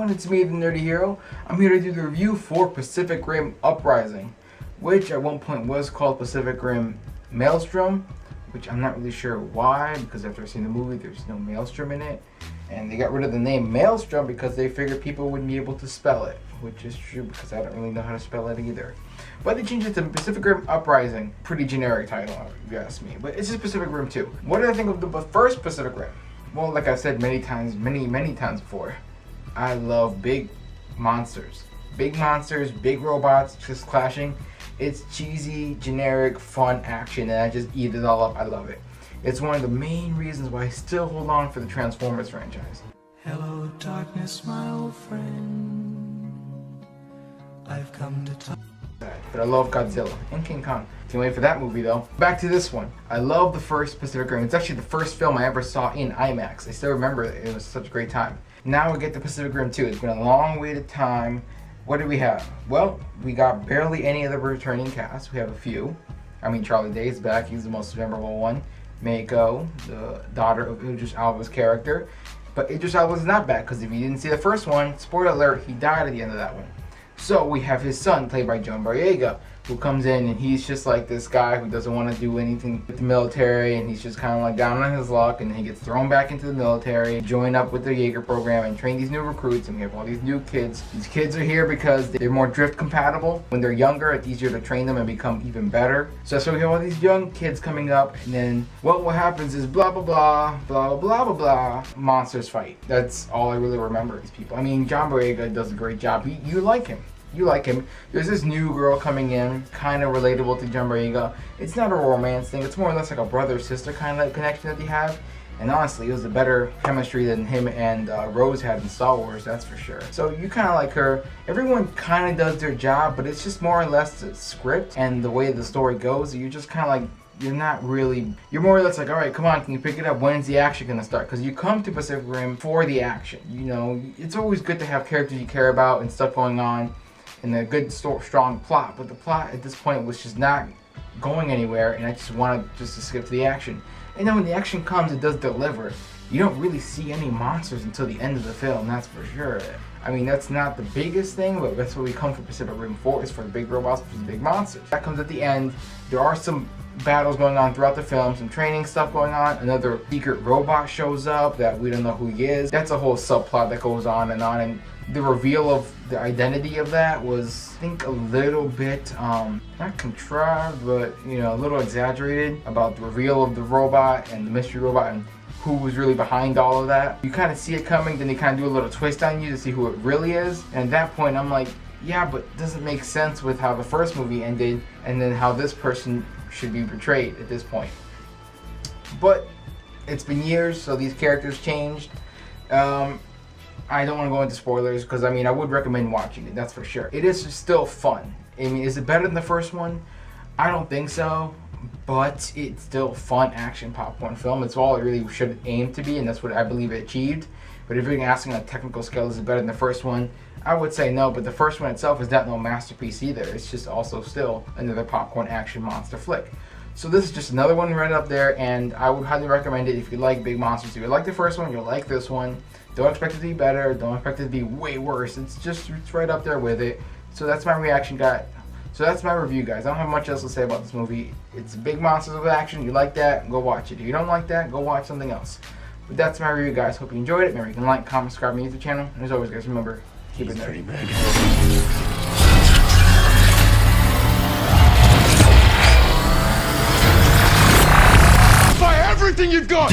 everyone, it's me, the Nerdy Hero. I'm here to do the review for Pacific Rim Uprising, which at one point was called Pacific Rim Maelstrom, which I'm not really sure why, because after I've seen the movie, there's no Maelstrom in it. And they got rid of the name Maelstrom because they figured people wouldn't be able to spell it, which is true because I don't really know how to spell it either. But they changed it to Pacific Rim Uprising. Pretty generic title, if you ask me. But it's just Pacific Rim 2. What did I think of the first Pacific Rim? Well, like I've said many times before, I love big monsters. Big monsters, big robots just clashing. It's cheesy, generic, fun action, and I just eat it all up. I love it. It's one of the main reasons why I still hold on for the Transformers franchise. Hello, darkness, my old friend. I've come to talk. But I love Godzilla and King Kong. Can't wait for that movie though. Back to this one. I love the first Pacific Rim. It's actually the first film I ever saw in IMAX. I still remember it. It was such a great time. Now we get the Pacific Rim 2. It's been a long wait of time. What do we have? Well, we got barely any of the returning cast. We have a few. I mean, Charlie Day's back. He's the most memorable one. Mako, the daughter of Idris Elba's character. But Idris Elba's not back because if you didn't see the first one, spoiler alert, he died at the end of that one. So we have his son, played by John Boyega, who comes in and he's just like this guy who doesn't want to do anything with the military, and he's just kind of like down on his luck, and he gets thrown back into the military, join up with the Jaeger program and train these new recruits, and we have all these new kids. These kids are here because they're more drift compatible. When they're younger, it's easier to train them and become even better. So we have all these young kids coming up, and then what happens is blah blah blah, blah blah blah blah, monsters fight. That's all I really remember of these people. I mean, John Boyega does a great job. You like him. You like him. There's this new girl coming in, kind of relatable to John Boyega. It's not a romance thing. It's more or less like a brother-sister kind of connection that they have. And honestly, it was a better chemistry than him and Rose had in Star Wars, that's for sure. So you kind of like her. Everyone kind of does their job, but it's just more or less the script and the way the story goes. You're just kind of like, you're more or less like, all right, come on, can you pick it up? When's the action gonna start? Because you come to Pacific Rim for the action. You know, it's always good to have characters you care about and stuff going on, and a good, strong plot, but the plot at this point was just not going anywhere, and I just wanted to skip to the action. And then when the action comes, it does deliver. You don't really see any monsters until the end of the film, that's for sure. I mean, that's not the biggest thing, but that's what we come for Pacific Rim 4, is for the big robots, for the big monsters. That comes at the end. There are some battles going on throughout the film, some training stuff going on. Another secret robot shows up that we don't know who he is. That's a whole subplot that goes on, and the reveal of the identity of that was, I think, a little bit, not contrived, but, you know, a little exaggerated about the reveal of the robot and the mystery robot and who was really behind all of that. You kind of see it coming, then they kind of do a little twist on you to see who it really is. And at that point, I'm like, yeah, but it doesn't make sense with how the first movie ended and then how this person should be portrayed at this point. But it's been years, so these characters changed. I don't want to go into spoilers because, I mean, I would recommend watching it, that's for sure. It is still fun. I mean, is it better than the first one? I don't think so, but it's still fun action popcorn film. It's all it really should aim to be, and that's what I believe it achieved. But if you're asking on a technical scale, is it better than the first one? I would say no, but the first one itself is not no masterpiece either. It's just also still another popcorn action monster flick. So this is just another one right up there, and I would highly recommend it if you like big monsters. If you like the first one, you'll like this one. Don't expect it to be better. Don't expect it to be way worse. It's right up there with it. So that's my reaction, guys. So that's my review, guys. I don't have much else to say about this movie. It's big monsters of action. You like that? Go watch it. If you don't like that, go watch something else. But that's my review, guys. Hope you enjoyed it. Remember, you can like, comment, subscribe to my YouTube channel. And as always, guys, remember, keep it nerdy. Everything you've got!